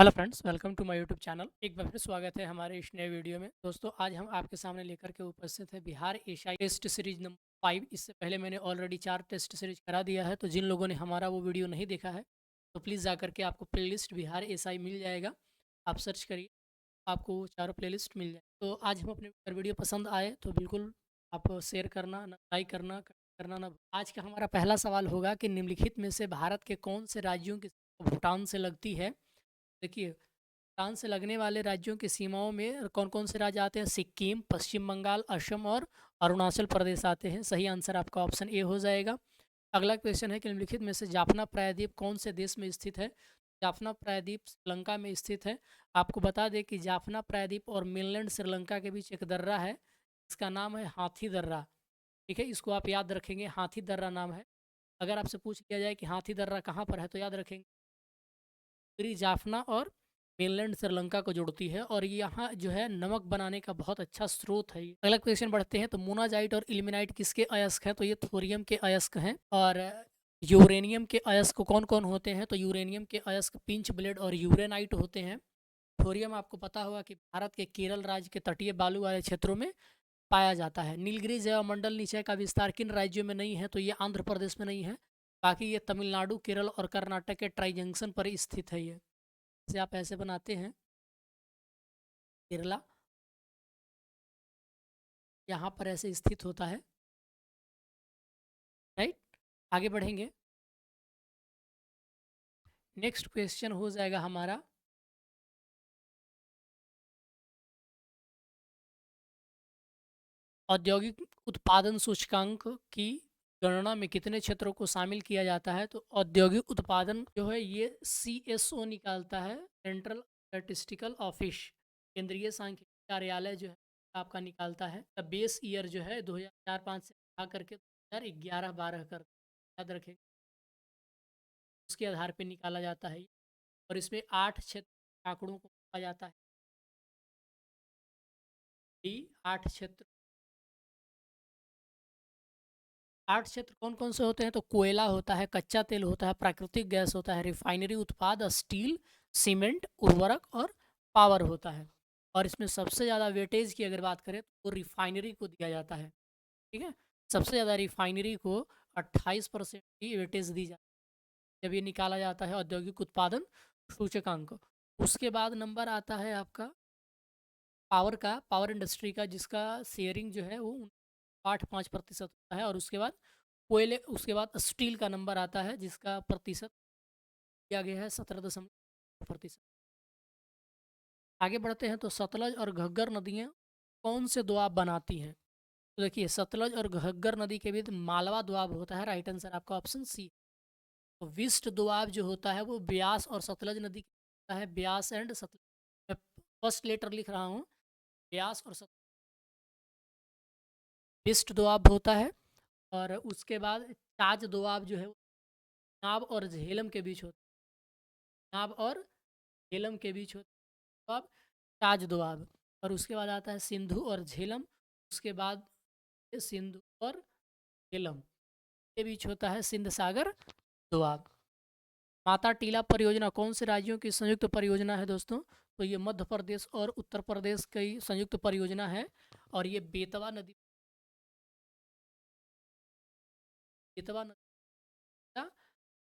Hello friends, welcome to my YouTube channel. एक बार फिर स्वागत है हमारे इस नए वीडियो में। दोस्तों, आज हम आपके सामने लेकर के उपस्थित है बिहार एशियाई टेस्ट सीरीज नंबर 5। इससे पहले मैंने ऑलरेडी 4 टेस्ट सीरीज करा दिया है, तो जिन लोगों ने हमारा वो वीडियो नहीं देखा है तो प्लीज़ जा करके आपको प्लेलिस्ट बिहार एशियाई मिल जाएगा। आप सर्च करिए, आपको वो चारों प्लेलिस्ट मिल जाए। तो आज हम अपने अगर वीडियो पसंद आए तो बिल्कुल आप शेयर करना ना, लाइक करना करना ना। आज का हमारा पहला सवाल होगा कि निम्नलिखित में से भारत के कौन से राज्यों की भूटान से लगती है। देखिए, भूटान से लगने वाले राज्यों की सीमाओं में कौन-कौन से राज्य आते हैं? सिक्किम, पश्चिम बंगाल, असम और अरुणाचल प्रदेश आते हैं। सही आंसर आपका ऑप्शन ए हो जाएगा। अगला क्वेश्चन है कि निम्नलिखित में से जाफना प्रायद्वीप कौन से देश में स्थित है? जाफना प्रायद्वीप श्रीलंका में स्थित है। आपको बता दें कि जाफना प्रायद्वीप और मेनलैंड श्रीलंका के बीच एक दर्रा है, इसका नाम है हाथी दर्रा। ठीक है, इसको आप याद रखेंगे, हाथी दर्रा नाम है। अगर आपसे पूछ लिया जाए कि हाथी दर्रा कहाँ पर है तो याद रखेंगे उत्तरी जाफना और मेनलैंड श्रीलंका को जोड़ती है, और यहाँ जो है नमक बनाने का बहुत अच्छा स्रोत है ये। अगला क्वेश्चन बढ़ते हैं, तो मोनाजाइट और इल्मेनाइट किसके अयस्क हैं? तो ये थोरियम के अयस्क हैं। और यूरेनियम के अयस्क कौन कौन होते हैं? तो यूरेनियम के अयस्क पिंच ब्लेड और यूरेनाइट होते हैं। थोरियम आपको पता होगा कि भारत के केरल राज्य के तटीय बालू वाले क्षेत्रों में पाया जाता है। नीलगिरी जैवमंडल नीचे का विस्तार किन राज्यों में नहीं है? तो ये आंध्र प्रदेश में नहीं है, बाकी ये तमिलनाडु, केरल और कर्नाटक के ट्राई जंक्शन पर स्थित है। ये से आप ऐसे बनाते हैं केरला, यहाँ पर ऐसे स्थित होता है। राइट, आगे बढ़ेंगे। नेक्स्ट क्वेश्चन हो जाएगा हमारा, औद्योगिक उत्पादन सूचकांक की गणना में कितने क्षेत्रों को शामिल किया जाता है? तो औद्योगिक उत्पादन जो है ये CSO निकालता है, सेंट्रल स्टैटिस्टिकल ऑफिस, केंद्रीय सांख्यिकी कार्यालय जो है आपका निकालता है। द बेस ईयर जो है 2004-5 से आकर के 2011-12 कर याद रखें, उसके आधार पर निकाला जाता है। और इसमें 8 क्षेत्र आंकड़ों को कहा जाता है। डी 8 क्षेत्र। 8 क्षेत्र कौन कौन से होते हैं? तो कोयला होता है, कच्चा तेल होता है, प्राकृतिक गैस होता है, रिफाइनरी उत्पाद, स्टील, सीमेंट, उर्वरक और पावर होता है। और इसमें सबसे ज़्यादा वेटेज की अगर बात करें तो रिफाइनरी को दिया जाता है। ठीक है, सबसे ज़्यादा रिफाइनरी को 28% की वेटेज दी जाती है जब ये निकाला जाता है औद्योगिक उत्पादन सूचकांक। उसके बाद नंबर आता है आपका पावर का, पावर इंडस्ट्री का, जिसका शेयरिंग जो है वो 8.5% होता है। और उसके बाद कोयले, उसके बाद स्टील का नंबर आता है जिसका प्रतिशत दिया गया है 17.प्रतिशत। आगे बढ़ते हैं, तो सतलज और घग्गर नदियाँ कौन से दोआब बनाती हैं? तो देखिए, सतलज और घग्गर नदी के बीच मालवा दोआब होता है। राइट आंसर आपका ऑप्शन सी। तो विस्ट दोआब जो होता है वो ब्यास और सतलज नदी का है, ब्यास एंड सतलज। मैं फर्स्ट लेटर लिख रहा हूँ, ब्यास और सतलज। विस्ट दोआब होता है। और उसके बाद ताज दोआब जो है वो नाब और झेलम के बीच होता है, नाब और झेलम के बीच होता है दोआब, ताज दोआब। और उसके बाद आता है सिंधु और झेलम। उसके बाद सिंधु और झेलम के बीच होता है सिंध सागर दोआब। माता टीला परियोजना कौन से राज्यों की संयुक्त परियोजना है दोस्तों? तो ये मध्य प्रदेश और उत्तर प्रदेश की संयुक्त परियोजना है। और ये बेतवा नदी, बेतवा नदी का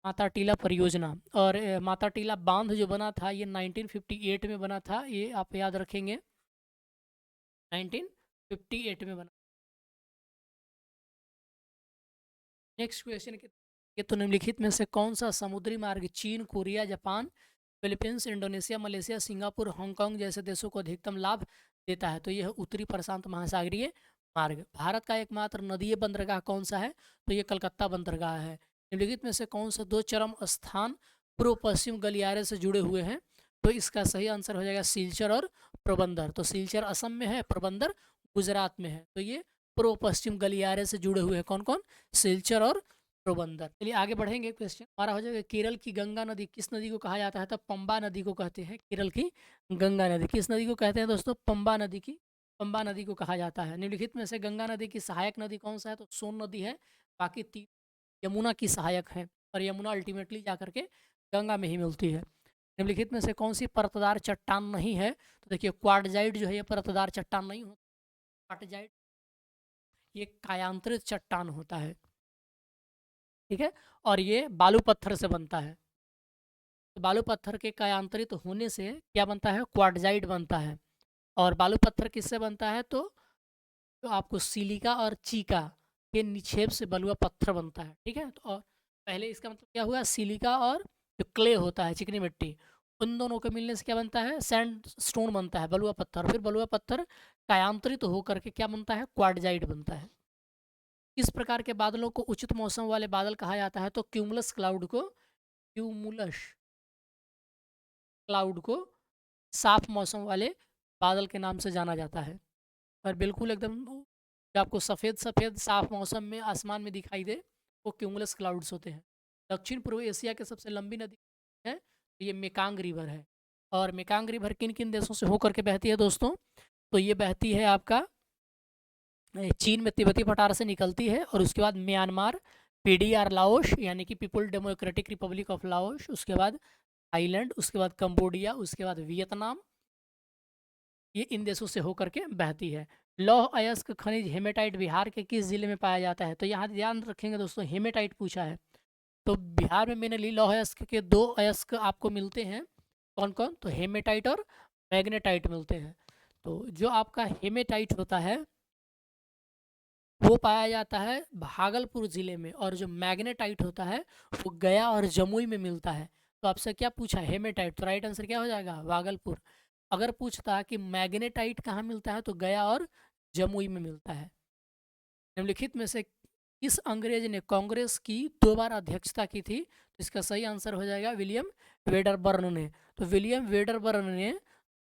माता टीला परियोजना। और माता टीला बांध जो बना था ये 1958 में बना था, ये आप याद रखेंगे, 1958 में बना। नेक्स्ट क्वेश्चन के, ये तो निम्नलिखित में से कौन सा समुद्री मार्ग चीन, Korea, Japan, Philippines, Indonesia, Malaysia, Singapore, Hong Kong जैसे देशों को अधिकतम लाभ देता है? तो यह उत्तरी प्रशांत महासागरीय मार्ग। भारत का एकमात्र नदीय बंदरगाह कौन सा है? तो ये कलकत्ता बंदरगाह है। निम्नलिखित में से कौन सा दो चरम स्थान पूर्व पश्चिम गलियारे से जुड़े हुए हैं? तो इसका सही आंसर हो जाएगा सिलचर और पोरबंदर। तो सिलचर असम में है, पोरबंदर गुजरात में है। तो ये पूर्व पश्चिम गलियारे से जुड़े हुए हैं कौन कौन? सिलचर और पोरबंदर। चलिए आगे बढ़ेंगे। क्वेश्चन हमारा हो जाएगा, केरल की गंगा नदी किस नदी को कहा जाता है? तो पंबा नदी को कहते हैं। केरल की गंगा नदी किस नदी को कहते हैं दोस्तों? पंबा नदी की, पंबा नदी को कहा जाता है। निम्नलिखित में से गंगा नदी की सहायक नदी कौन सा है? तो सोन नदी है। बाकी तीन यमुना की सहायक है, और यमुना अल्टीमेटली जाकर के गंगा में ही मिलती है। निम्नलिखित में से कौन सी परतदार चट्टान नहीं है? तो देखिए क्वार्टजाइट जो है ये परतदार चट्टान नहीं होता। क्वार्टजाइट ये कायांतरित चट्टान होता है, ठीक है, और ये बालू पत्थर से बनता है। तो बालू पत्थर के कायांतरित होने से क्या बनता है? क्वार्टजाइट बनता है। और बालू पत्थर किससे बनता है? तो आपको सिलिका और चीका के निक्षेप से बलुआ पत्थर बनता है, ठीक है। तो और पहले इसका मतलब क्या हुआ? सिलिका और जो क्ले होता है, चिकनी मिट्टी, उन दोनों के मिलने से क्या बनता है? सैंड स्टोन बनता है, बलुआ पत्थर। फिर बलुआ पत्थर कायांतरित होकर के क्या बनता है? क्वार्टजाइट बनता है। इस प्रकार के बादलों को उचित मौसम वाले बादल कहा जाता है। तो क्यूमुलस क्लाउड को, क्यूमुलस क्लाउड को साफ मौसम वाले बादल के नाम से जाना जाता है। और बिल्कुल एकदम जो आपको सफ़ेद सफ़ेद साफ मौसम में आसमान में दिखाई दे, वो क्यूमुलस क्लाउड्स होते हैं। दक्षिण पूर्व एशिया के सबसे लंबी नदी है, तो ये मेकांग रिवर है। और मेकांग रिवर किन किन देशों से होकर के बहती है दोस्तों? तो ये बहती है आपका चीन में तिब्बती पठार से निकलती है, और उसके बाद म्यांमार, पीडीआर लाओस यानी कि people democratic Republic of Laos, उसके बाद थाईलैंड, उसके बाद कंबोडिया, उसके बाद वियतनाम, ये इन देशों से होकर के बहती है। लौह अयस्क खनिज हेमेटाइट बिहार के किस जिले में पाया जाता है? तो यहाँ ध्यान रखेंगे दोस्तों, हेमेटाइट पूछा है। तो बिहार में मेनली लौह अयस्क के दो अयस्क आपको मिलते हैं। कौन कौन? तो हेमेटाइट और मैग्नेटाइट मिलते हैं। तो जो आपका हेमेटाइट होता है वो पाया जाता है भागलपुर ज़िले में, और जो मैग्नेटाइट होता है वो गया और जमुई में मिलता है। तो आपसे क्या पूछा? हेमेटाइट, तो राइट आंसर क्या हो जाएगा? भागलपुर। अगर पूछता कि मैग्नेटाइट कहाँ मिलता है, तो गया और जमुई में मिलता है। निम्नलिखित में से किस अंग्रेज ने कांग्रेस की 2 बार अध्यक्षता की थी? तो इसका सही आंसर हो जाएगा विलियम वेडरबर्न ने। तो विलियम वेडरबर्न ने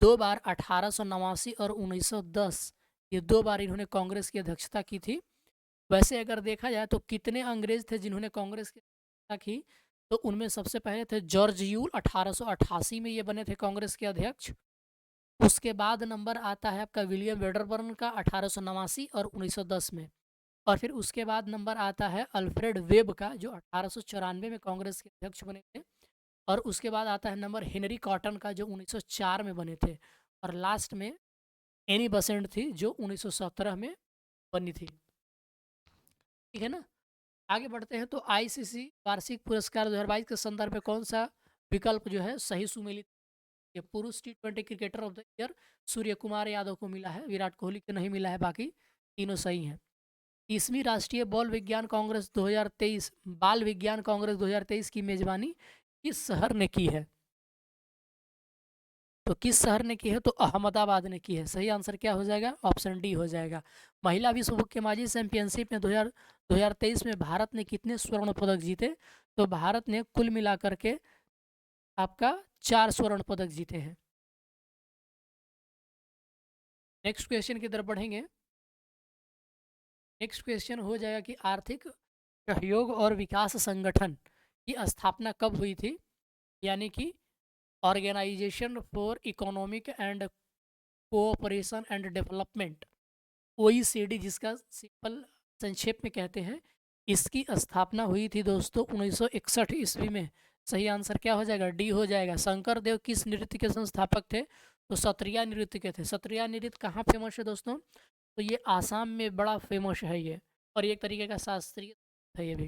2 बार 1889 और 1910, ये 2 बार इन्होंने कांग्रेस की अध्यक्षता की थी। वैसे अगर देखा जाए तो कितने अंग्रेज थे जिन्होंने कांग्रेस की अध्यक्षता की? तो उनमें सबसे पहले थे जॉर्ज यूल, 1888 में ये बने थे कांग्रेस के अध्यक्ष। उसके बाद नंबर आता है आपका विलियम वेडरबर्न का 1889 और 1910 में। और फिर उसके बाद नंबर आता है अल्फ्रेड वेब का, जो 1894 में कांग्रेस के अध्यक्ष बने थे। और उसके बाद आता है नंबर हेनरी कॉटन का, जो 1904 में बने थे। और लास्ट में एनी बसेंट थी, जो 1917 में बनी थी, ठीक है ना। आगे बढ़ते हैं। तो आईसीसी वार्षिक पुरस्कार 2022 के संदर्भ में कौन सा विकल्प जो है सही सुमेलित? ये पुरुष T20 cricketer of the year Surya Kumar Yadav को मिला है, विराट कोहली को नहीं मिला है, बाकी तीनों सही हैं। 30वीं राष्ट्रीय बाल विज्ञान कांग्रेस 2023 बाल विज्ञान कांग्रेस 2023 की मेजबानी किस शहर ने की है? तो किस शहर ने की है? तो अहमदाबाद ने की है। सही आंसर क्या हो जाएगा? ऑप्शन डी हो जाएगा। महिला विश्व मुक्केबाजी चैंपियनशिप में 2023 में भारत ने कितने स्वर्ण पदक जीते? तो भारत ने कुल मिलाकर के आपका 4 स्वर्ण पदक जीते हैं। नेक्स्ट क्वेश्चन की तरफ बढ़ेंगे। नेक्स्ट क्वेश्चन हो जाएगा कि आर्थिक सहयोग और विकास संगठन की स्थापना कब हुई थी? यानी कि organisation for economic and cooperation and development, OECD, जिसका सिंपल संक्षेप में कहते हैं, इसकी स्थापना हुई थी दोस्तों 1961 ईस्वी में। सही आंसर क्या हो जाएगा? डी हो जाएगा। शंकर देव किस नृत्य के संस्थापक थे? तो सत्रिया नृत्य के थे। सत्रिया नृत्य कहाँ फेमस है दोस्तों? तो ये आसाम में बड़ा फेमस है ये, और एक तरीके का शास्त्रीय है ये भी।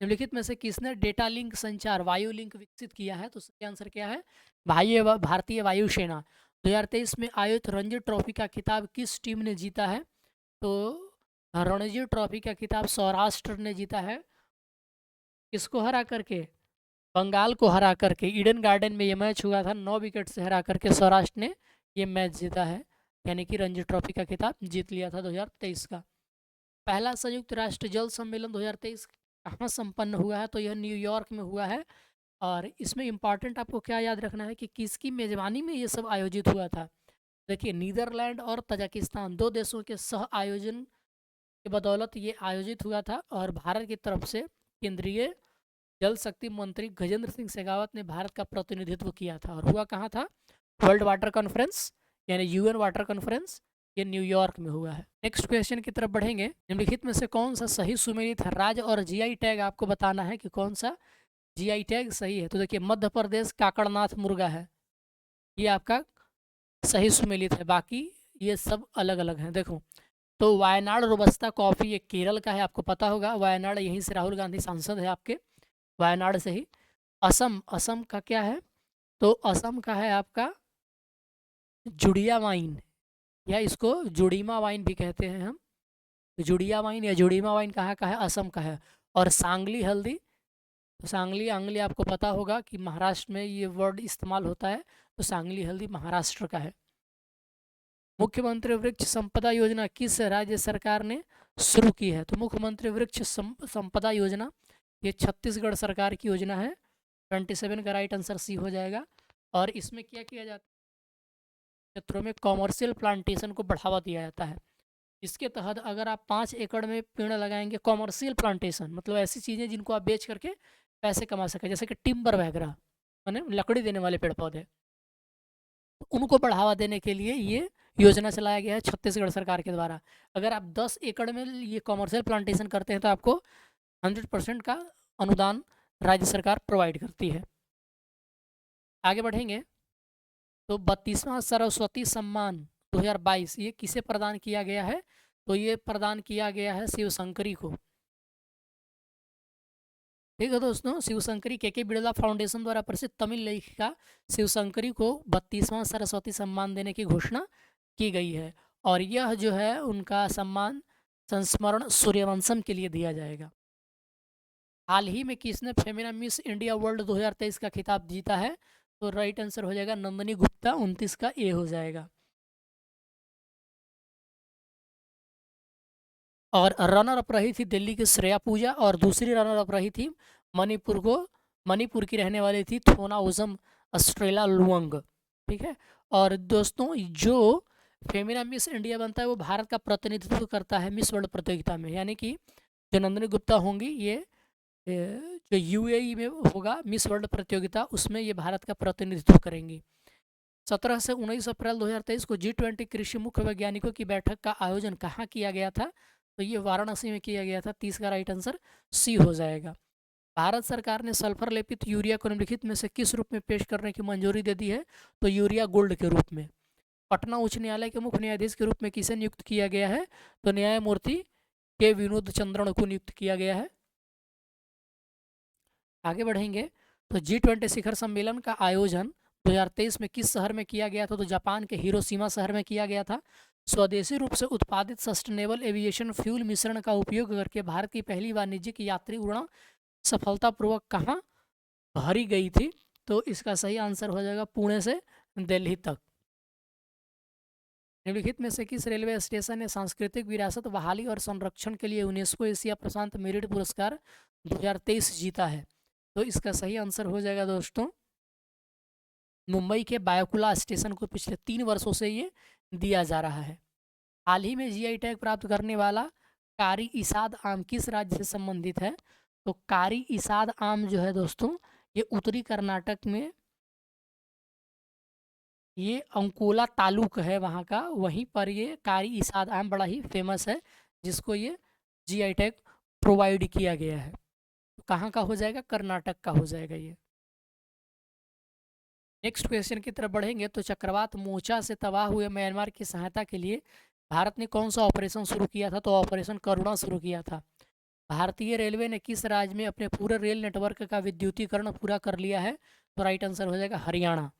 निम्नलिखित में से किसने डेटा लिंक संचार वायु लिंक विकसित किया है? तो सही आंसर क्या है? भारतीय वायुसेना। 2023 में आयोजित रणजी ट्रॉफी का खिताब किस टीम ने जीता है? तो रणजी ट्रॉफी का खिताब सौराष्ट्र ने जीता है। किसको हरा करके? बंगाल को हरा करके। ईडन गार्डन में ये मैच हुआ था, 9 विकेट से हरा करके सौराष्ट्र ने ये मैच जीता है, यानी कि रणजी ट्रॉफी का खिताब जीत लिया था 2023 का। पहला संयुक्त राष्ट्र जल सम्मेलन 2023 कहाँ संपन्न हुआ है? तो यह न्यूयॉर्क में हुआ है। और इसमें इम्पॉर्टेंट आपको क्या याद रखना है कि किसकी मेज़बानी में ये सब आयोजित हुआ था? देखिए, नीदरलैंड और तजाकिस्तान 2 देशों के सह आयोजन की बदौलत ये आयोजित हुआ था। और भारत की तरफ से केंद्रीय जल शक्ति मंत्री गजेंद्र सिंह शेखावत ने भारत का प्रतिनिधित्व किया था। और हुआ कहाँ था? वर्ल्ड वाटर कॉन्फ्रेंस यानी UN वाटर कॉन्फ्रेंस, ये न्यूयॉर्क में हुआ है। नेक्स्ट क्वेश्चन की तरफ बढ़ेंगे। निम्नलिखित में से कौन सा सही सुमेलित है? राज्य और GI टैग आपको बताना है कि कौन सा जीआई टैग सही है। तो देखिए मध्य प्रदेश काकड़नाथ मुर्गा है, ये आपका सही सुमेलित है, बाकी ये सब अलग अलग हैं। देखो तो वायनाड रोबस्ता कॉफ़ी ये केरल का है, आपको पता होगा। वायनाड यहीं से राहुल गांधी सांसद है आपके, वायनाड से ही। असम, असम का क्या है? तो असम का है आपका जुड़िया वाइन, या इसको जुड़ीमा वाइन भी कहते हैं हम। तो जुड़िया वाइन या जुड़ीमा वाइन कहाँ का है? असम का है। और सांगली हल्दी, तो सांगली आंगली आपको पता होगा कि महाराष्ट्र में ये वर्ड इस्तेमाल होता है, तो सांगली हल्दी महाराष्ट्र का है। मुख्यमंत्री वृक्ष संपदा योजना किस राज्य सरकार ने शुरू की है? तो मुख्यमंत्री वृक्ष संपदा योजना ये छत्तीसगढ़ सरकार की योजना है। 27 का राइट आंसर सी हो जाएगा। और इसमें क्या किया जाता है? क्षेत्रों में कॉमर्शियल प्लांटेशन को बढ़ावा दिया जाता है। इसके तहत अगर आप 5 एकड़ में पेड़ लगाएंगे, कॉमर्शियल प्लांटेशन मतलब ऐसी चीज़ें जिनको आप बेच करके पैसे कमा सकें, जैसे कि टिम्बर वगैरह, माने लकड़ी देने वाले पेड़ पौधे, उनको बढ़ावा देने के लिए ये योजना चलाया गया है छत्तीसगढ़ सरकार के द्वारा। अगर आप 10 एकड़ में ये कॉमर्शियल प्लांटेशन करते हैं तो आपको 100% का अनुदान राज्य सरकार प्रोवाइड करती है। आगे बढ़ेंगे तो 32वां सरस्वती सम्मान 2022 ये किसे प्रदान किया गया है? तो ये प्रदान किया गया है शिवशंकरी को। ठीक है दोस्तों, शिवशंकरी के बिरला फाउंडेशन द्वारा प्रसिद्ध तमिल लेखिका शिवशंकरी को 32वां सरस्वती सम्मान देने की घोषणा की गई है। और यह जो है उनका सम्मान संस्मरण सूर्यवंशम के लिए दिया जाएगा। हाल ही में किसने फेमिना मिस इंडिया वर्ल्ड 2023 का खिताब जीता है? तो राइट आंसर हो जाएगा नंदनी गुप्ता, 29 का ए हो जाएगा। और रनर अप रही थी दिल्ली की श्रेया पूजा, और दूसरी रनर अप रही थी मणिपुर की रहने वाली थी थोनाउजम ऑस्ट्रेला लुअंग। ठीक है। और दोस्तों जो फेमिना मिस इंडिया बनता है वो भारत का प्रतिनिधित्व करता है मिस वर्ल्ड प्रतियोगिता में, यानी कि जो नंदिनी गुप्ता होंगी ये जो यूएई में होगा मिस वर्ल्ड प्रतियोगिता, उसमें ये भारत का प्रतिनिधित्व करेंगी। 17 से 19 अप्रैल 2023 को G20 कृषि मुख्य वैज्ञानिकों की बैठक का आयोजन कहाँ किया गया था? तो ये वाराणसी में किया गया था। 30 का राइट आंसर सी हो जाएगा। भारत सरकार ने सल्फर लेपित यूरिया को निम्नलिखित में से किस रूप में पेश करने की मंजूरी दे दी है? तो यूरिया गोल्ड के रूप में। पटना उच्च न्यायालय के मुख्य न्यायाधीश के रूप में किसे नियुक्त किया गया है? तो न्यायमूर्ति के विनोद चंद्रन को नियुक्त किया गया है। आगे बढ़ेंगे तो G20 शिखर सम्मेलन का आयोजन 2023 में किस शहर में किया गया था? तो जापान के हिरोशिमा शहर में किया गया था। स्वदेशी रूप से उत्पादित सस्टेनेबल एविएशन फ्यूल मिश्रण का उपयोग करके भारत की पहली वाणिज्यिक यात्री उड़ान सफलतापूर्वक कहाँ भरी गई थी? तो इसका सही आंसर हो जाएगा पुणे से दिल्ली तक। निम्नलिखित में से किस रेलवे स्टेशन ने सांस्कृतिक विरासत बहाली और संरक्षण के लिए यूनेस्को एशिया प्रशांत मेरिट पुरस्कार 2023 जीता है? तो इसका सही आंसर हो जाएगा दोस्तों मुंबई के बायकुला स्टेशन को पिछले 3 वर्षों से ये दिया जा रहा है। हाल ही में जीआई टैग प्राप्त करने वाला कारी इसाद आम किस राज्य से संबंधित है? तो कारी इसाद आम जो है दोस्तों ये उत्तरी कर्नाटक में, ये अंकोला तालुक है वहाँ का, वहीं पर ये कारी इसाद आम बड़ा ही फेमस है, जिसको ये जीआई टैग प्रोवाइड किया गया है। तो कहाँ का हो जाएगा? कर्नाटक का हो जाएगा ये। नेक्स्ट क्वेश्चन की तरफ बढ़ेंगे तो चक्रवात मोचा से तबाह हुए म्यांमार की सहायता के लिए भारत ने कौन सा ऑपरेशन शुरू किया था? तो ऑपरेशन करुणा शुरू किया था। भारतीय रेलवे ने किस राज्य में अपने पूरे रेल नेटवर्क का विद्युतीकरण पूरा कर लिया है? तो राइट आंसर हो जाएगा हरियाणा।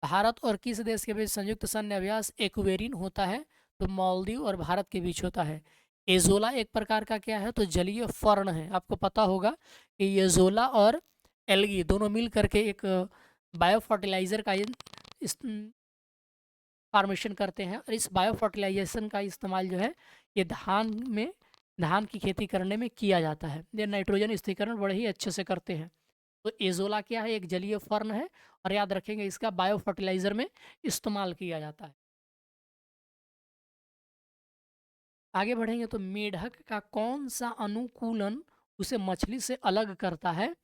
भारत और किस देश के बीच संयुक्त सैन्य अभ्यास एक्वेरिन होता है? तो मालदीव और भारत के बीच होता है। एजोला एक प्रकार का क्या है? तो जलीय फर्न है। आपको पता होगा कि एजोला और एल्गी दोनों मिल करके एक बायो फर्टिलाइज़र का फॉर्मेशन करते हैं, और इस बायो फर्टिलाइजेशन का इस्तेमाल जो है ये धान की खेती करने में किया जाता है। ये नाइट्रोजन स्थिरीकरण बड़े ही अच्छे से करते हैं। तो एजोला क्या है? एक जलीय फर्न है, और याद रखेंगे इसका बायो फर्टिलाइज़र में इस्तेमाल किया जाता है। आगे बढ़ेंगे तो मेढक का कौन सा अनुकूलन उसे मछली से अलग करता है?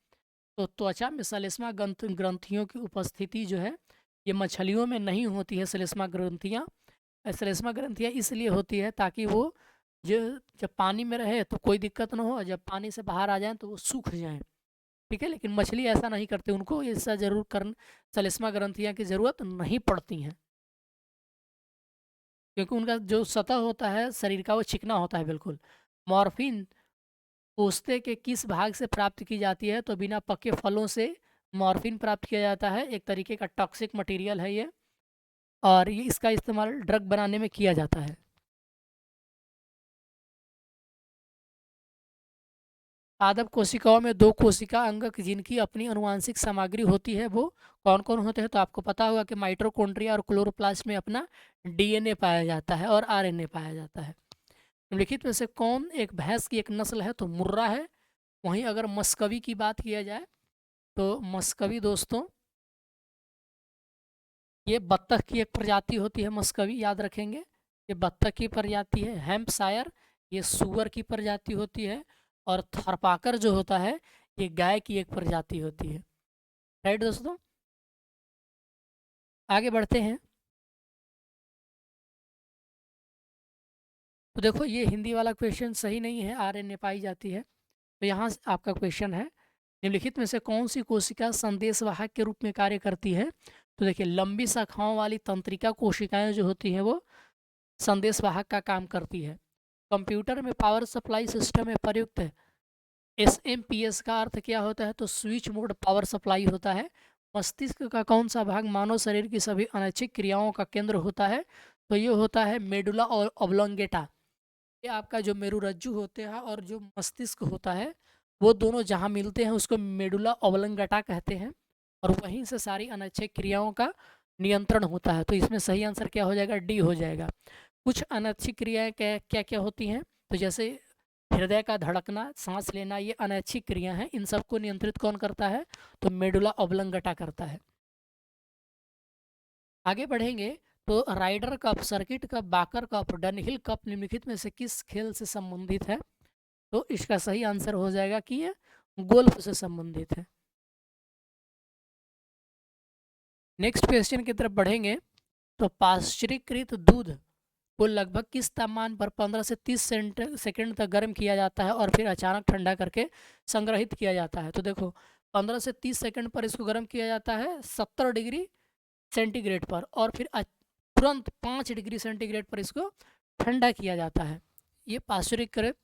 तो त्वचा में श्लेष्मा ग्रंथियों की उपस्थिति जो है ये मछलियों में नहीं होती है। श्लेष्मा ग्रंथियाँ इसलिए होती है ताकि वो जो जब पानी में रहे तो कोई दिक्कत ना हो, और जब पानी से बाहर आ जाए तो वो सूख जाएं। ठीक है, लेकिन मछली ऐसा नहीं करती, उनको ऐसा जरूर कर श्लेष्मा ग्रंथियाँ की ज़रूरत नहीं पड़ती हैं, क्योंकि उनका जो सतह होता है शरीर का वो चिकना होता है बिल्कुल। मॉर्फिन पोस्ते के किस भाग से प्राप्त की जाती है? तो बिना पके फलों से मॉर्फिन प्राप्त किया जाता है, एक तरीके का टॉक्सिक मटेरियल है ये, और ये इसका इस्तेमाल ड्रग बनाने में किया जाता है। पादप कोशिकाओं में 2 कोशिका अंगक जिनकी अपनी अनुवांशिक सामग्री होती है वो कौन-कौन होते हैं? तो आपको पता होगा कि माइटोकॉन्ड्रिया और क्लोरोप्लास्ट में अपना डीएनए पाया जाता है और आरएनए पाया जाता है। निम्नलिखित में से कौन एक भैंस की एक नस्ल है? तो मुर्रा है। वहीं अगर मस्कवी की बात किया जाए तो मस्कवी दोस्तों ये बत्तख की एक प्रजाति होती है, मस्कवी याद रखेंगे, ये बत्तख की प्रजाति है। हैम्पशायर ये सूअर की प्रजाति होती है, और थरपाकर जो होता है ये गाय की एक प्रजाति होती है। राइट दोस्तों, आगे बढ़ते हैं। तो देखो ये हिंदी वाला क्वेश्चन सही नहीं है, आरएनए पाई जाती है। तो यहाँ से आपका क्वेश्चन है, निम्नलिखित में से कौन सी कोशिका संदेशवाहक के रूप में कार्य करती है? तो देखिए लंबी शाखाओं वाली तंत्रिका कोशिकाएं जो होती हैं वो संदेशवाहक का काम करती है। कंप्यूटर में पावर सप्लाई सिस्टम में प्रयुक्त एसएमपीएस का अर्थ क्या होता है? तो स्विच मोड पावर सप्लाई होता है। मस्तिष्क का कौन सा भाग मानव शरीर की सभी अनैच्छिक क्रियाओं का केंद्र होता है? तो ये होता है मेडुला और ऑब्लोंगेटा। ये आपका जो मेरुरज्जु होते हैं और जो मस्तिष्क होता है वो दोनों जहाँ मिलते हैं उसको मेडुला ऑब्लोंगेटा कहते हैं, और वहीं से सारी अनैच्छिक क्रियाओं का नियंत्रण होता है। तो इसमें सही आंसर क्या हो जाएगा? डी हो जाएगा। कुछ अनैच्छिक क्रियाएं क्या क्या क्या होती हैं? तो जैसे हृदय का धड़कना, सांस लेना, ये अनैच्छिक क्रिया हैं। इन सबको नियंत्रित कौन करता है? तो मेडुला ऑब्लोंगेटा करता है। आगे बढ़ेंगे तो राइडर कप, सर्किट कप, बाकर कप, डनहिल कप निम्नलिखित में से किस खेल से संबंधित है? तो इसका सही आंसर हो जाएगा कि ये गोल्फ से संबंधित है। नेक्स्ट क्वेश्चन की तरफ बढ़ेंगे तो पाश्चरीकृत दूध को लगभग किस तापमान पर 15 से 30 सेकंड तक गर्म किया जाता है और फिर अचानक ठंडा करके संग्रहित किया जाता है? तो देखो 15 से 30 सेकंड पर इसको गर्म किया जाता है 70 डिग्री सेंटीग्रेड पर, और फिर तुरंत 5 डिग्री सेंटीग्रेड पर इसको ठंडा किया जाता है। ये पाश्चरीकृत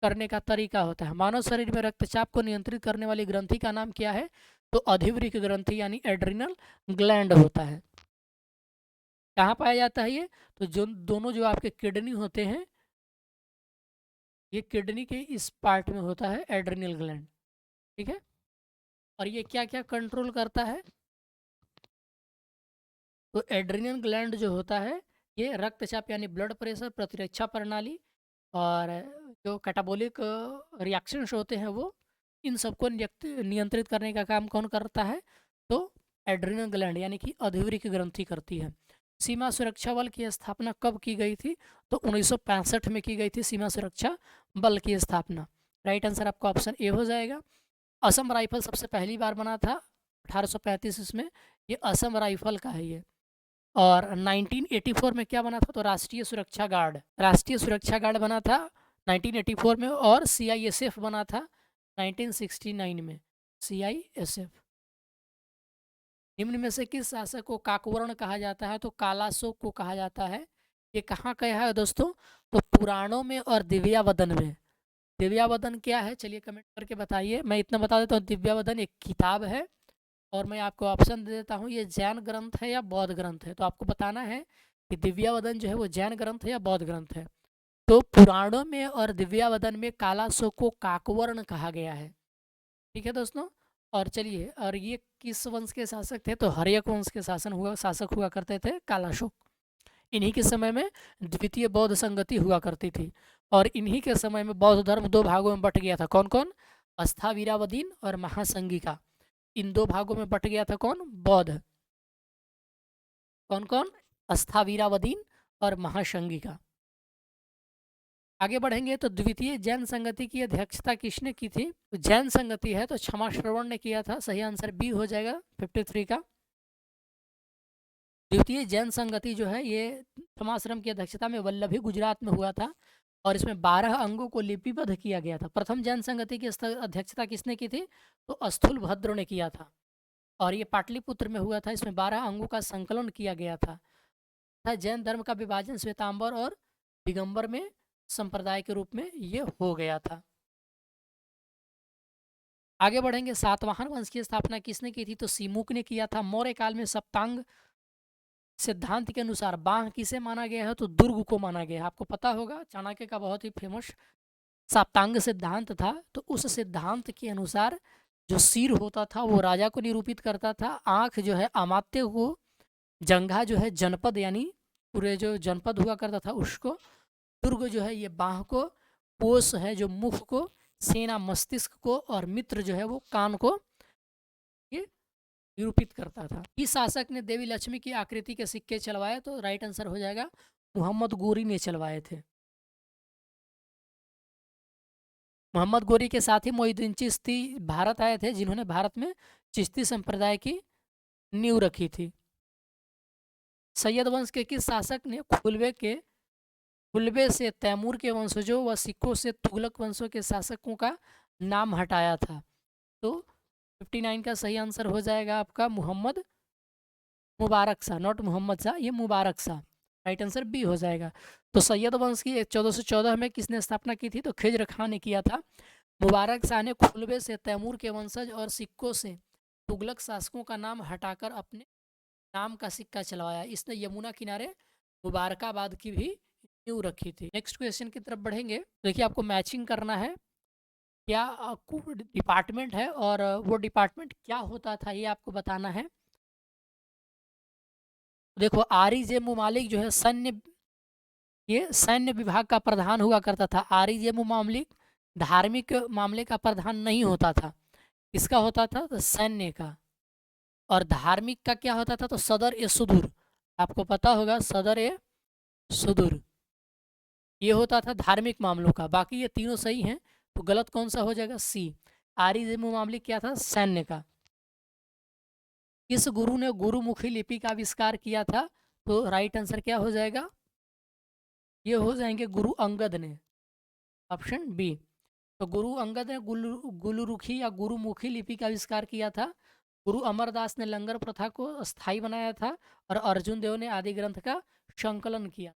करने का तरीका होता है। मानव शरीर में रक्तचाप को नियंत्रित करने वाली ग्रंथि का नाम क्या है? तो अधिवृक्क ग्रंथि यानी एड्रिनल ग्लैंड होता है। कहाँ पाया जाता है ये? तो जो दोनों जो आपके किडनी होते हैं, ये किडनी के इस पार्ट में होता है एड्रिनल ग्लैंड। ठीक है, और ये क्या क्या कंट्रोल करता है? तो एड्रिनल ग्लैंड जो होता है ये रक्तचाप यानी ब्लड प्रेशर, प्रतिरक्षा प्रणाली, और जो कैटाबॉलिक रिएक्शंस होते हैं वो, इन सबको नियंत्रित करने का काम कौन करता है? तो एड्रिनल ग्लैंड यानी कि अधिवृक्क ग्रंथि करती है। सीमा सुरक्षा बल की स्थापना कब की गई थी? तो 1965 में की गई थी सीमा सुरक्षा बल की स्थापना। राइट आंसर आपका ऑप्शन ए हो जाएगा। असम राइफल सबसे पहली बार बना था 1835 इसमें, ये असम राइफल का है ये। और 1984 में क्या बना था? तो राष्ट्रीय सुरक्षा गार्ड, राष्ट्रीय सुरक्षा गार्ड बना था 1984 में, और सीआईएसएफ बना था 1969 में, सीआईएसएफ। निम्न में से किस शासक को काकवर्ण कहा जाता है? तो कालाशोक को कहा जाता है। ये कहाँ का है दोस्तों? तो पुराणों में और दिव्यावदन में। दिव्यावदन क्या है? चलिए कमेंट करके बताइए। मैं इतना बता देता हूँ, दिव्यावदन एक किताब है, और मैं आपको ऑप्शन दे देता हूँ, ये जैन ग्रंथ है या बौद्ध ग्रंथ है। तो आपको बताना है कि दिव्यावदन जो है वो जैन ग्रंथ है या बौद्ध ग्रंथ है। तो पुराणों में और दिव्यावदन में कालाशोक को काकवर्ण कहा गया है। ठीक है दोस्तों, और चलिए, और ये किस वंश के शासक थे? तो हर्यक वंश के शासक हुआ करते थे कालाशोक। इन्हीं के समय में द्वितीय बौद्ध संगति हुआ करती थी, और इन्हीं के समय में बौद्ध धर्म 2 भागों में बट गया था। कौन कौन? अस्थावीरावदीन और महासंगिका। इन 2 भागों में बट गया था कौन? बौद्ध। कौन कौन? अस्थावीरावदीन और महासंगिका। आगे बढ़ेंगे तो द्वितीय जैन संगति की अध्यक्षता किसने की थी? तो जैन संगति है तो क्षमा श्रवण ने किया था। सही आंसर बी हो जाएगा 53 का। द्वितीय जैन संगति जो है ये क्षमाश्रम की अध्यक्षता में वल्लभी गुजरात में हुआ था। और इसमें 12 अंगों को लिपिबद्ध किया गया था। प्रथम जैन संगति की अध्यक्षता किसने की थी? तो स्थूलभद्र ने किया था और ये पाटलिपुत्र में हुआ था। इसमें 12 अंगों का संकलन किया गया था। जैन धर्म का विभाजन श्वेतांबर और दिगंबर में संप्रदाय के रूप में ये हो गया था। आगे बढ़ेंगे। सातवाहन वंश की स्थापना किसने की थी? तो सीमुक ने किया था। मौर्य काल में सप्तांग सिद्धांत के अनुसार बांह किसे माना गया है? तो दुर्ग को माना गया है। आपको पता होगा चाणक्य का बहुत ही फेमस सप्तांग सिद्धांत था। तो उस सिद्धांत के अनुसार जो सिर होता था वो राजा को निरूपित करता था, आंख जो है अमात्य को, जंघा जो है जनपद यानी पूरे जो जनपद हुआ करता था उसको, दुर्ग जो है ये बाह को, पोष है जो मुख को, सेना मस्तिष्क को और मित्र जो है वो कान को ये निरूपित करता था। इस शासक ने देवी लक्ष्मी की आकृति के सिक्के चलवाए? तो राइट आंसर हो जाएगा मोहम्मद गोरी ने चलवाए थे। मोहम्मद गोरी के साथ ही मोइनुद्दीन चिश्ती भारत आए थे, जिन्होंने भारत में चिश्ती संप्रदाय की नींव रखी थी। सैयद वंश के किस शासक ने खुलबे से तैमूर के वंशजों व सिखों से तुगलक वंशों के शासकों का नाम हटाया था? तो 59 का सही आंसर हो जाएगा आपका मुहम्मद मुबारक शाह, नॉट मोहम्मद शाह, ये Mubarak Shah. Right answer B हो जाएगा। तो सैयद वंश की 1414 में किसने स्थापना की थी? तो खिज्र खान ने किया था। मुबारक शाह ने खुलबे से तैमूर के वंशज और सिक्कों से तुगलक शासकों का नाम हटाकर अपने नाम का सिक्का चलवाया। इसने यमुना किनारे मुबारकाबाद की भी नींव रखी थी। नेक्स्ट क्वेश्चन की तरफ बढ़ेंगे। देखिए आपको मैचिंग करना है, क्या डिपार्टमेंट है और वो डिपार्टमेंट क्या होता था ये आपको बताना है। देखो आरी जे मुमालिक जो है ये सैन्य विभाग का प्रधान हुआ करता था। आरी जे मुमालिक धार्मिक मामले का प्रधान नहीं होता था। किसका होता था? तो सैन्य का। और धार्मिक का क्या होता था? तो सदर ए सुदूर। आपको पता होगा सदर ए सुदूर ये होता था धार्मिक मामलों का। बाकी ये तीनों सही हैं, तो गलत कौन सा हो जाएगा? सी। आरी जे मुमालिक क्या था? सैन्य का। किस गुरु ने गुरुमुखी लिपि का आविष्कार किया था? तो राइट आंसर क्या हो जाएगा? ये हो जाएंगे गुरु अंगद ने, ऑप्शन बी। तो गुरु अंगद ने गुलरुखी या गुरुमुखी लिपि का आविष्कार किया था। गुरु अमरदास ने लंगर प्रथा को स्थायी बनाया था और अर्जुन देव ने आदि ग्रंथ का संकलन किया।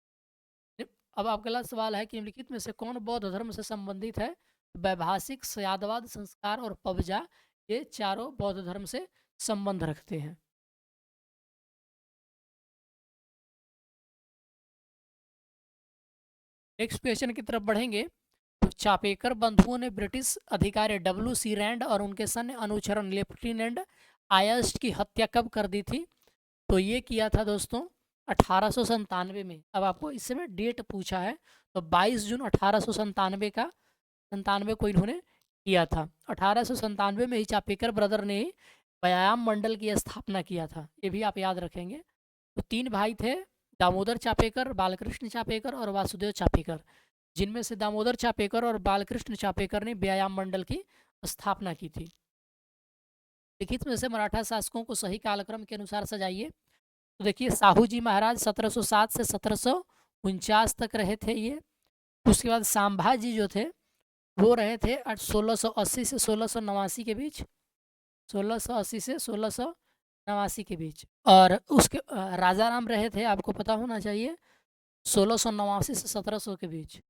अब आपका अगला सवाल है कि निम्नलिखित में से कौन बौद्ध धर्म से संबंधित है? वैभाषिक, सयादवाद, संस्कार और पबजा ये चारों बौद्ध धर्म से संबंध रखते हैं। नेक्स्ट क्वेश्चन की तरफ बढ़ेंगे। तो चापेकर बंधुओं ने ब्रिटिश अधिकारी W.C. रैंड और उनके सैन्य अनुचरण लेफ्टिनेंट आयस्ट की हत्या कब कर दी थी? तो ये किया था दोस्तों 1897 में। अब आपको इसमें डेट पूछा है, तो 22 जून 1897 को इन्होंने किया था। 1897 में ही चापेकर ब्रदर ने व्यायाम मंडल की स्थापना किया था, ये भी आप याद रखेंगे। तो 3 भाई थे, दामोदर चापेकर, बालकृष्ण चापेकर और वासुदेव चापेकर, जिनमें से दामोदर चापेकर और बालकृष्ण चापेकर ने व्यायाम मंडल की स्थापना की थी। लिखित में से मराठा शासकों को सही कालक्रम के अनुसार सजाइए। तो देखिए साहू जी महाराज 1707 से 1749 तक रहे थे ये। उसके बाद संभाजी जो थे वो रहे थे 1680 से 1689 के बीच, 1680 से 1689 के बीच। और उसके राजा राम रहे थे, आपको पता होना चाहिए, 1689 से 1700 के बीच।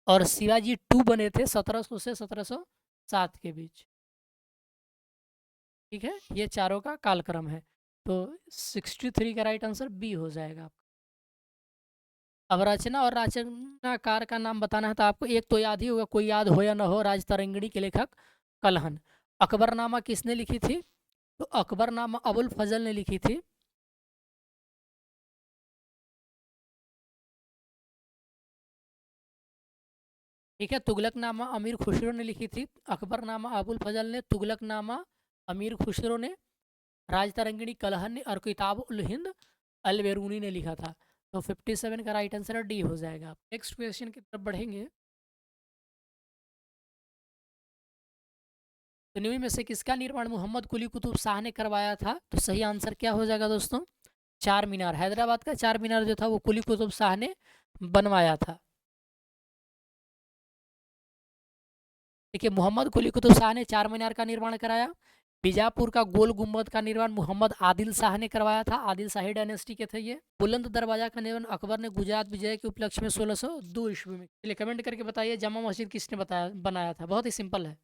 और शिवाजी 2 बने थे 1700 से 1707 के बीच। ठीक है, ये चारों का कालक्रम है। तो 63 का राइट आंसर बी हो जाएगा। अब रचना और रचनाकार का नाम बताना है, तो आपको एक तो याद ही होगा, कोई याद हो या न हो, राजतरंगिणी के लेखक कलहन। अकबरनामा किसने लिखी थी? तो अकबरनामा अबुल फजल ने लिखी थी। ठीक है, तुगलकनामा अमीर खुसरो ने लिखी थी। अकबरनामा अबुल फजल ने, तुगलकनामा अमीर खुसरो ने, राजतरंगिणी कलहन ने और किताब उल हिंद अल बेरूनी ने लिखा था। तो 57 का राइट आंसर डी हो जाएगा। नेक्स्ट क्वेश्चन की तरफ बढ़ेंगे। तो निम्न में से किसका निर्माण मोहम्मद कुली कुतुब शाह ने करवाया था? तो सही आंसर क्या हो जाएगा दोस्तों? चार मीनार, हैदराबाद का चार मीनार जो था वो कुली कुतुब शाह ने बनवाया था। देखिए, मोहम्मद कुली कुतुब शाह ने चार मीनार का निर्माण कराया। बीजापुर का गोल गुम्बद का निर्माण मोहम्मद आदिल शाह ने करवाया था। आदिल शाही डायनेस्टी के थे ये। बुलंद दरवाजा का निर्माण अकबर ने गुजरात विजय के उपलक्ष्य में 1602 ईस्वी में। चलिए कमेंट करके बताइए जामा मस्जिद किसने बताया बनाया था। बहुत ही सिंपल है।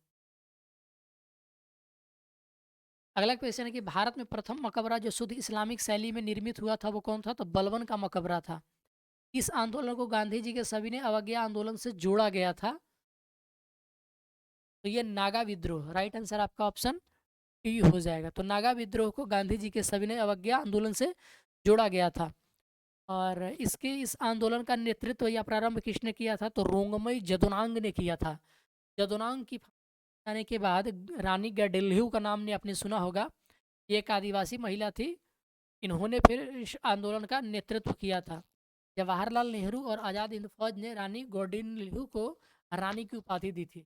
अगला क्वेश्चन है कि भारत में प्रथम मकबरा जो शुद्ध इस्लामिक शैली में निर्मित हुआ था वो कौन था? तो बलबन का मकबरा था। इस आंदोलन को गांधी जी के सविनय अवज्ञा आंदोलन से जोड़ा गया था। तो ये नागा विद्रोह, राइट आंसर आपका ऑप्शन टी हो जाएगा। तो नागा विद्रोह को गांधी जी के सविनय अवज्ञा आंदोलन से जोड़ा गया था। और इस आंदोलन का नेतृत्व या प्रारंभ किसने किया था? तो रोंगमई जदुनांग ने किया था। जदुनांग की आने के बाद रानी गैडिल्ह्यू का नाम ने आपने सुना होगा। ये एक आदिवासी महिला थी। इन्होंने फिर इस आंदोलन का नेतृत्व किया था। जवाहरलाल नेहरू और आज़ाद हिंद फौज ने रानी गौडिल्ह्यू को रानी की उपाधि दी थी।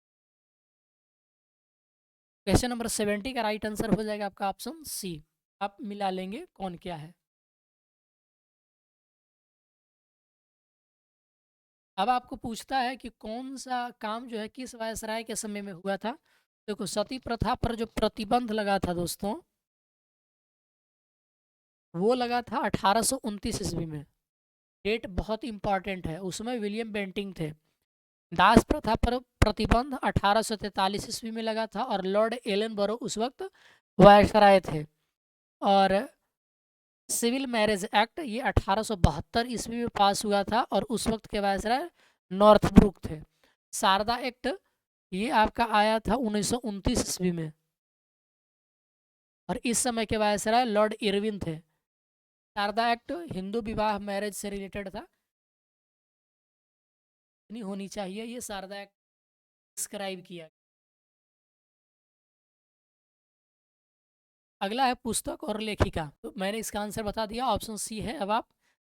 क्वेश्चन नंबर 70 का राइट आंसर हो जाएगा आपका ऑप्शन सी। आप मिला लेंगे कौन क्या है। अब आपको पूछता है कि कौन सा काम जो है किस वायसराय के समय में हुआ था। देखो, सती प्रथा पर जो प्रतिबंध लगा था दोस्तों, वो लगा था 1829 ईस्वी में। डेट बहुत इंपॉर्टेंट है। उसमें विलियम बेंटिंग थे। दास प्रथा पर प्रतिबंध 1843 ईस्वी में लगा था और लॉर्ड एलन बरो उस वक्त वायसराय थे। और सिविल मैरिज एक्ट ये 1872 ईस्वी में पास हुआ था और उस वक्त के वायसराय नॉर्थब्रुक थे। शारदा एक्ट ये आपका आया था 1929 ईस्वी में और इस समय के वायसराय लॉर्ड इरविन थे। शारदा एक्ट हिंदू विवाह मैरिज से रिलेटेड था। नहीं होनी चाहिए, ये शारदा एक्ट डिस्क्राइब किया। अगला है पुस्तक और लेखिका। तो मैंने इसका आंसर बता दिया, ऑप्शन सी है। अब आप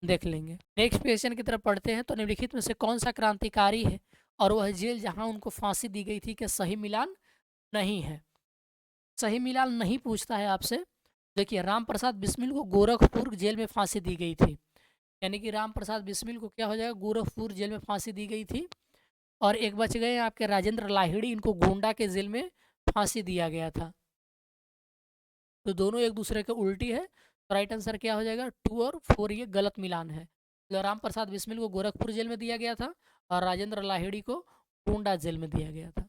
देख लेंगे। नेक्स्ट क्वेश्चन की तरफ पढ़ते हैं। तो निम्नलिखित में से कौन सा क्रांतिकारी है और वह जेल जहां उनको फांसी दी गई थी, कि सही मिलान नहीं है? सही मिलान नहीं पूछता है आपसे। देखिए, राम प्रसाद बिस्मिल को गोरखपुर जेल में फांसी दी गई थी। यानी कि राम प्रसाद बिस्मिल को क्या हो जाएगा? गोरखपुर जेल में फांसी दी गई थी। और एक बच गए आपके राजेंद्र लाहिड़ी, इनको गोंडा के जेल में फांसी दिया गया था। तो दोनों एक दूसरे के उल्टी है। तो राइट आंसर क्या हो जाएगा? 2 और 4 ये गलत मिलान है। तो राम प्रसाद बिस्मिल को गोरखपुर जेल में दिया गया था और राजेंद्र लाहिड़ी को गोंडा जेल में दिया गया था।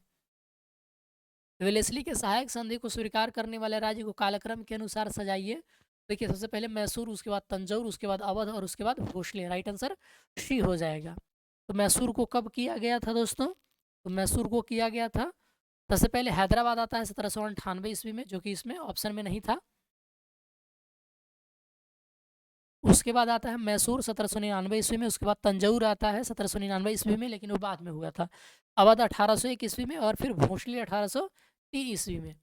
वेलेस्ली के सहायक संधि को स्वीकार करने वाले राज्य को कालक्रम के अनुसार सजाइए। देखिए, सबसे पहले मैसूर, उसके बाद तंजौर, उसके बाद अवध और उसके बाद भोसले। राइट आंसर सी हो जाएगा। तो मैसूर को कब किया गया था दोस्तों? तो मैसूर को किया गया था, सबसे पहले हैदराबाद आता है 1798 ईस्वी में, जो कि इसमें ऑप्शन में नहीं था। उसके बाद आता है मैसूर 1799 ईस्वी में। उसके बाद तंजौर आता है 1799 ईस्वी में, लेकिन वो बाद में हुआ था। अवध 1801 ईस्वी में और फिर भोसले 1803 ईस्वी में।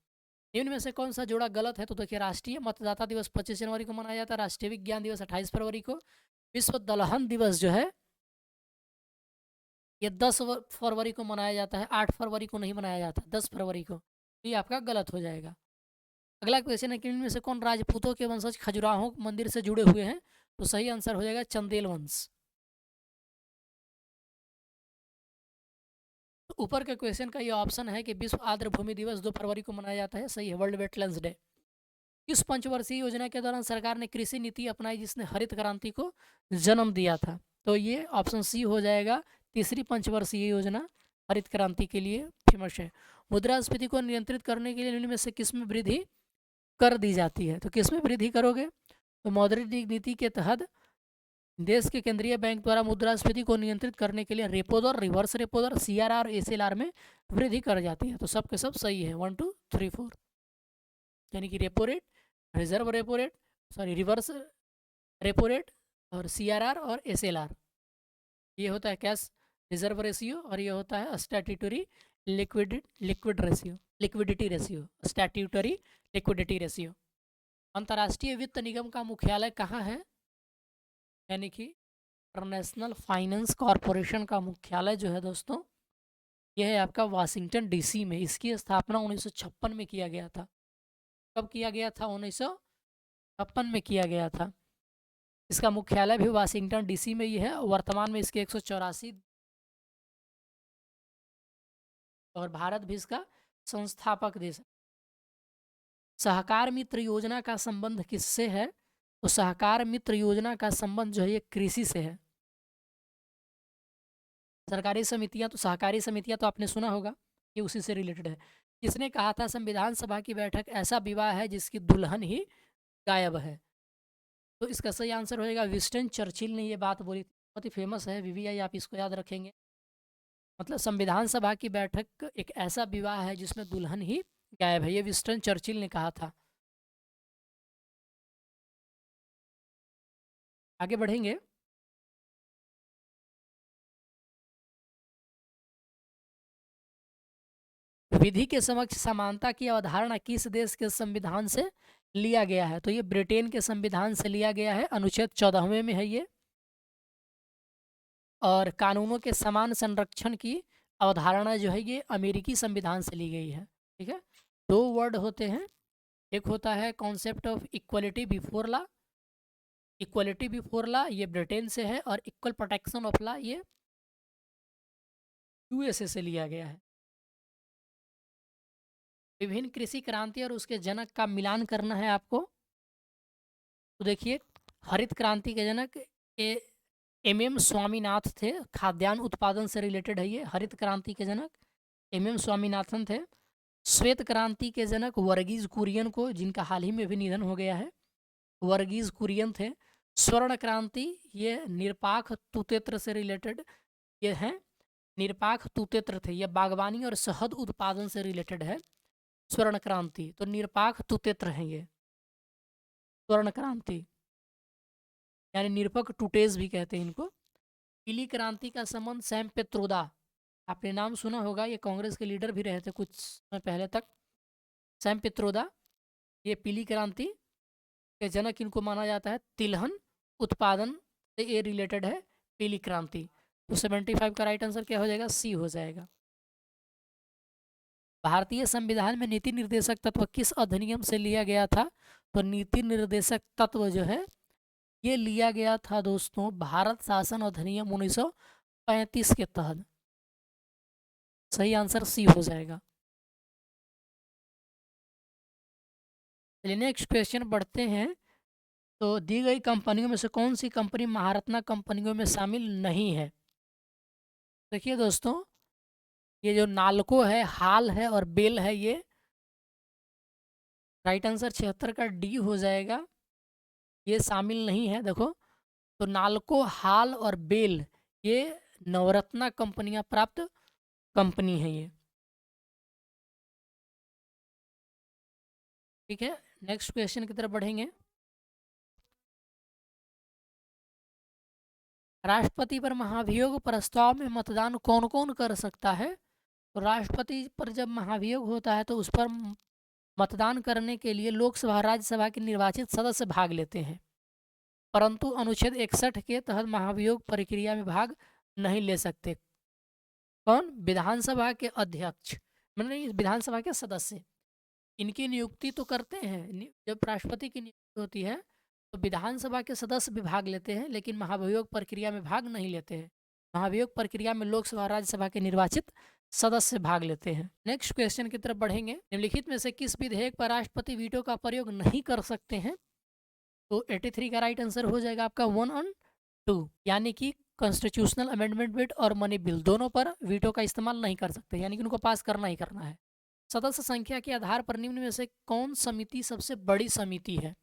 इनमें से कौन सा जोड़ा गलत है? तो देखिए, राष्ट्रीय मतदाता दिवस 25 जनवरी को मनाया जाता है। राष्ट्रीय विज्ञान दिवस 28 फरवरी को। विश्व दलहन दिवस जो है ये 10 फरवरी को मनाया जाता है। 8 फरवरी को नहीं मनाया जाता, 10 फरवरी को। तो ये आपका गलत हो जाएगा। अगला क्वेश्चन है कि इनमें से कौन राजपूतों के वंशज खजुराहो मंदिर से जुड़े हुए हैं? तो सही आंसर हो जाएगा चंदेल वंश। तो ऊपर के क्वेश्चन का ये ऑप्शन है कि विश्व आर्द्र भूमि दिवस 2 फरवरी को मनाया जाता है। सही है, वर्ल्ड वेटलैंड्स डे। इस पंचवर्षीय योजना के दौरान सरकार ने कृषि नीति अपनाई जिसने हरित क्रांति को जन्म दिया था। तो ये ऑप्शन सी हो जाएगा। तीसरी पंचवर्षीय योजना हरित क्रांति के लिए फेमस है। मुद्रास्फीति को नियंत्रित करने के लिए निम्न में से किसमें वृद्धि कर दी जाती है? तो किसमें वृद्धि करोगे? तो मौद्रिक नीति के तहत देश के केंद्रीय बैंक द्वारा मुद्रास्फीति को नियंत्रित करने के लिए रेपो दर, रिवर्स रेपो दर, सीआरआर और एसएलआर में वृद्धि कर जाती है। तो सब के सब सही है, 1 2 3 4। यानी कि repo rate, reserve repo rate, sorry reverse repo rate और सीआरआर और एसएलआर। ये होता है कैश रिजर्व रेशियो और ये होता है statutory liquidity ratio, statutory liquidity ratio. अंतर्राष्ट्रीय वित्त निगम का मुख्यालय कहाँ है? यानी कि इंटरनेशनल फाइनेंस कॉरपोरेशन का मुख्यालय जो है दोस्तों, यह है आपका वाशिंगटन डीसी में। इसकी स्थापना 1956 में किया गया था। कब किया गया था? 1956 में किया गया था। इसका मुख्यालय भी वाशिंगटन डीसी में ही है। वर्तमान में इसके 184 और भारत भी इसका संस्थापक देश है। सहकार मित्र योजना का संबंध किससे है? तो सहकार मित्र योजना का संबंध जो है ये कृषि से है। सरकारी समितियां तो सहकारी समितियां तो आपने सुना होगा, ये उसी से रिलेटेड है। किसने कहा था संविधान सभा की बैठक ऐसा विवाह है जिसकी दुल्हन ही गायब है? तो इसका सही आंसर होएगा विंस्टन चर्चिल ने ये बात बोली थी। बहुत ही फेमस है, वीवीआई, आप इसको याद रखेंगे। मतलब संविधान सभा की बैठक एक ऐसा विवाह है जिसमें दुल्हन ही गायब है, ये विंस्टन चर्चिल ने कहा था। आगे बढ़ेंगे। विधि के समक्ष समानता की अवधारणा किस देश के संविधान से लिया गया है? तो ये ब्रिटेन के संविधान से लिया गया है, अनुच्छेद 14वें में है ये। और कानूनों के समान संरक्षण की अवधारणा जो है ये अमेरिकी संविधान से ली गई है। ठीक है, दो वर्ड होते हैं, एक होता है concept of equality before law. Equality before law ये ब्रिटेन से है, और इक्वल प्रोटेक्शन ऑफ लॉ ये यूएसए से लिया गया है। विभिन्न कृषि क्रांति और उसके जनक का मिलान करना है आपको। तो देखिए, हरित क्रांति के जनक एम स्वामीनाथ थे, खाद्यान्न उत्पादन से रिलेटेड है ये। हरित क्रांति के जनक एम स्वामीनाथन थे। श्वेत क्रांति के जनक वर्गीज कुरियन को, जिनका हाल ही में भी निधन हो गया है, वर्गीज कुरियन थे। स्वर्ण क्रांति ये निरपाख तुतेत्र से रिलेटेड ये हैं, निरपाख तुतेत्र थे, ये बागवानी और शहद उत्पादन से रिलेटेड है स्वर्ण क्रांति। तो निरपाख तुतेत्र हैं ये स्वर्ण क्रांति, यानी निरपक टूटेज भी कहते हैं इनको। पीली क्रांति का संबंध सैम पित्रोदा, आपने नाम सुना होगा, ये कांग्रेस के लीडर भी रहे थे कुछ समय पहले तक। सैम पित्रोदा ये पीली क्रांति के जनक इनको माना जाता है। तिलहन उत्पादन से ये रिलेटेड है पीली क्रांति। तो 75 का राइट आंसर क्या हो जाएगा? सी हो जाएगा। भारतीय संविधान में नीति निर्देशक तत्व किस अधिनियम से लिया गया था? तो नीति निर्देशक तत्व जो है ये लिया गया था दोस्तों भारत शासन अधिनियम 1935 के तहत। सही आंसर सी हो जाएगा। चलिए नेक्स्ट क्वेश्चन बढ़ते हैं। तो दी गई कंपनियों में से कौन सी कंपनी महारत्ना कंपनियों में शामिल नहीं है? देखिए दोस्तों, ये जो नाल्को है, हाल है और बेल है, ये राइट आंसर 76 का डी हो जाएगा, ये शामिल नहीं है। देखो, तो नाल्को, हाल और बेल ये नवरत्ना कंपनियां प्राप्त कंपनी है ये। ठीक है, नेक्स्ट क्वेश्चन की तरफ बढ़ेंगे। राष्ट्रपति पर महाभियोग प्रस्ताव में मतदान कौन कौन कर सकता है? तो राष्ट्रपति पर जब महाभियोग होता है तो उस पर मतदान करने के लिए लोकसभा राज्यसभा के निर्वाचित सदस्य भाग लेते हैं, परंतु अनुच्छेद 61 के तहत महाभियोग प्रक्रिया में भाग नहीं ले सकते। कौन? विधानसभा के अध्यक्ष, मतलब विधानसभा के सदस्य। इनकी नियुक्ति तो करते हैं, जब राष्ट्रपति की नियुक्ति होती है तो विधानसभा के सदस्य भी भाग लेते हैं, लेकिन महाभियोग प्रक्रिया में भाग नहीं लेते हैं। महाभियोग प्रक्रिया में लोकसभा राज्यसभा के निर्वाचित सदस्य भाग लेते हैं। नेक्स्ट क्वेश्चन की तरफ बढ़ेंगे। निम्नलिखित में से किस विधेयक पर राष्ट्रपति वीटो का प्रयोग नहीं कर सकते हैं? तो 83 का राइट आंसर हो जाएगा आपका 1 और 2, यानी कि कॉन्स्टिट्यूशनल अमेंडमेंट बिल और मनी बिल दोनों पर वीटो का इस्तेमाल नहीं कर सकते, यानी कि उनको पास करना ही करना है। सदस्य संख्या के आधार पर निम्न में से कौन समिति सबसे बड़ी समिति है?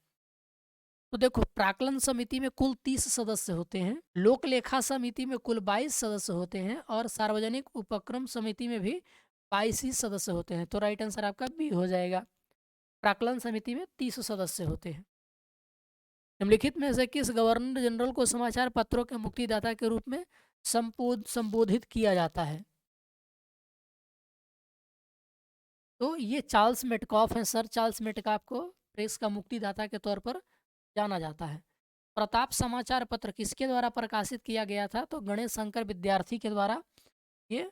तो देखो, प्राक्कलन समिति में कुल 30 सदस्य होते हैं, लोक लेखा समिति में कुल 22 सदस्य होते हैं, और सार्वजनिक उपक्रम समिति में भी 22 ही सदस्य होते हैं। तो राइट आंसर आपका बी हो जाएगा। प्राक्कलन समिति में 30 सदस्य होते हैं। निम्नलिखित में से किस गवर्नर जनरल को समाचार पत्रों के मुक्तिदाता के रूप में संबोधित किया जाता है? तो ये चार्ल्स मेटकॉफ हैं। सर चार्ल्स मेटकॉफ को प्रेस का मुक्तिदाता के तौर पर जाना जाता है। प्रताप समाचार पत्र किसके द्वारा प्रकाशित किया गया था? तो गणेश शंकर विद्यार्थी के द्वारा ये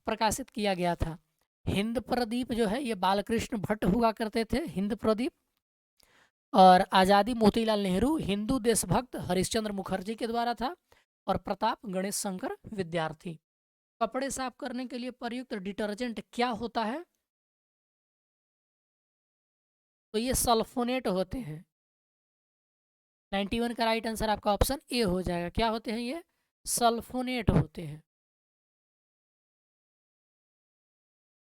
प्रकाशित किया गया था। हिंद प्रदीप जो है ये बालकृष्ण भट्ट हुआ करते थे, हिंद प्रदीप। और आज़ादी मोतीलाल नेहरू, हिंदू देशभक्त हरिश्चंद्र मुखर्जी के द्वारा था, और प्रताप गणेश शंकर विद्यार्थी। कपड़े साफ करने के लिए प्रयुक्त डिटर्जेंट क्या होता है? तो ये सल्फोनेट होते हैं। 91 का राइट आंसर आपका ऑप्शन ए हो जाएगा। क्या होते हैं ये? सल्फोनेट होते हैं।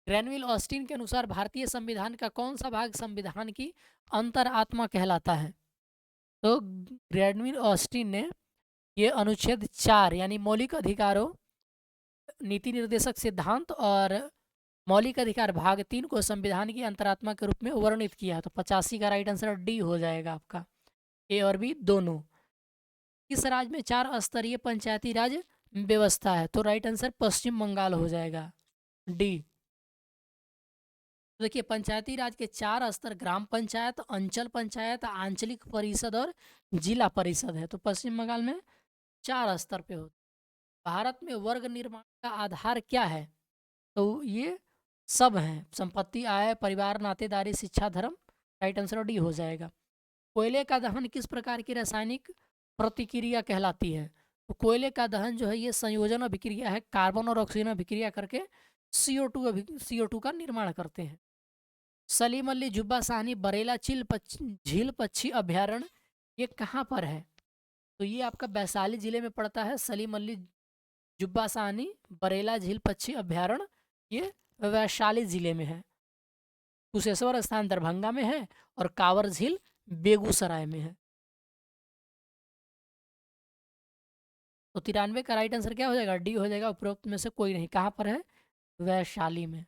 ग्रैनविल ऑस्टिन के अनुसार भारतीय संविधान का कौन सा भाग संविधान की अंतरात्मा कहलाता है? तो ग्रैनविल ऑस्टिन ने ये अनुच्छेद 4 यानी मौलिक अधिकारों, नीति निर्देशक सिद्धांत और मौलिक अधिकार भाग 3 को संविधान की अंतरात्मा के रूप में वर्णित किया। तो 85 का राइट आंसर डी हो जाएगा आपका, ए और बी दोनों। किस राज्य में 4 स्तरीय पंचायती राज व्यवस्था है? तो राइट आंसर पश्चिम बंगाल हो जाएगा, डी। तो देखिए, पंचायती राज के 4 स्तर ग्राम पंचायत, अंचल पंचायत, आंचलिक परिषद और जिला परिषद है। तो पश्चिम बंगाल में 4 स्तर पे होता है। भारत में वर्ग निर्माण का आधार क्या है? तो ये सब हैं, संपत्ति, आय, परिवार, नातेदारी, शिक्षा, धर्म। राइट आंसर डी हो जाएगा। कोयले का दहन किस प्रकार की रासायनिक प्रतिक्रिया कहलाती है? तो कोयले का दहन जो है ये संयोजन अभिक्रिया है, कार्बन और ऑक्सीजन अभिक्रिया करके CO2 का निर्माण करते हैं। सलीम अली जुब्बा साहनी बरेला झील पक्षी अभ्यारण्य ये कहाँ पर है? तो ये आपका वैशाली जिले में पड़ता है। सलीम अली जुब्बा साहनी बरेला झील पक्षी अभ्यारण्य ये वैशाली जिले में है। कुशेश्वर स्थान दरभंगा में है और कांवर झील बेगूसराय में है। तो 93 का राइट आंसर क्या हो जाएगा? डी हो जाएगा, उपरोक्त में से कोई नहीं। कहाँ पर है? वैशाली में।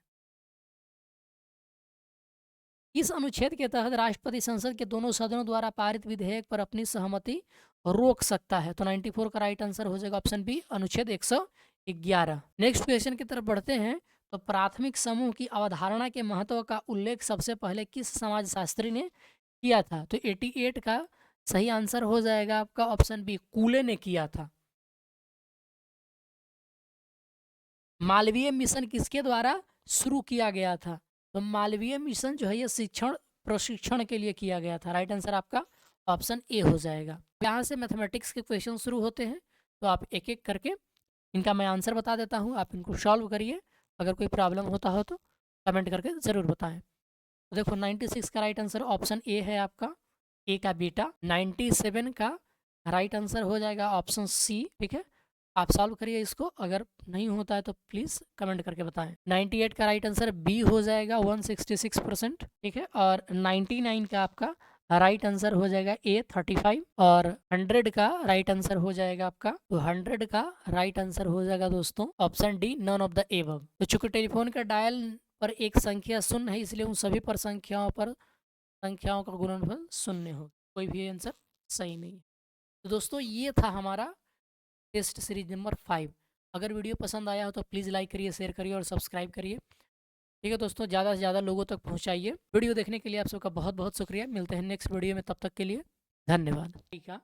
इस अनुच्छेद के तहत राष्ट्रपति संसद के दोनों सदनों द्वारा पारित विधेयक पर अपनी सहमति रोक सकता है। तो 94 का राइट आंसर हो जाएगा ऑप्शन बी, अनुच्छेद 111। नेक्स्ट क्वेश्चन की तरफ बढ़ते हैं। तो प्राथमिक समूह की अवधारणा के महत्व का उल्लेख सबसे पहले किस समाजशास्त्री ने किया था? तो 88 का सही आंसर हो जाएगा आपका ऑप्शन बी, कूले ने किया था। मालवीय मिशन किसके द्वारा शुरू किया गया था? तो मालवीय मिशन जो है ये शिक्षण प्रशिक्षण के लिए किया गया था। राइट आंसर आपका ऑप्शन ए हो जाएगा। यहाँ से मैथमेटिक्स के क्वेश्चन शुरू होते हैं, तो आप एक एक करके इनका मैं आंसर बता देता हूँ, आप इनको सॉल्व करिए। अगर कोई प्रॉब्लम होता हो तो कमेंट करके ज़रूर बताएं। तो देखो 96 का राइट आंसर ऑप्शन ए है आपका, ए का बीटा। 97 का राइट आंसर हो जाएगा ऑप्शन सी। ठीक है, आप सॉल्व करिए इसको, अगर नहीं होता है तो प्लीज़ कमेंट करके बताएं। 98 का राइट आंसर बी हो जाएगा 166%। ठीक है, और 99 का आपका राइट आंसर हो जाएगा ए 35, और 100 का राइट आंसर हो जाएगा आपका, तो 100 का राइट आंसर हो जाएगा दोस्तों option D, none of the above. तो चूंकि टेलीफोन का डायल पर एक संख्या शून्य है, इसलिए उन सभी पर संख्याओं का गुणनफल शून्य हो। कोई भी आंसर सही नहीं है। तो दोस्तों ये था हमारा टेस्ट सीरीज नंबर 5। अगर वीडियो पसंद आया हो तो प्लीज़ लाइक करिए, शेयर करिए और सब्सक्राइब करिए। ठीक है दोस्तों, ज़्यादा से ज़्यादा लोगों तक पहुंचाइए। वीडियो देखने के लिए आप सबका बहुत बहुत शुक्रिया। मिलते हैं नेक्स्ट वीडियो में, तब तक के लिए धन्यवाद। ठीक है।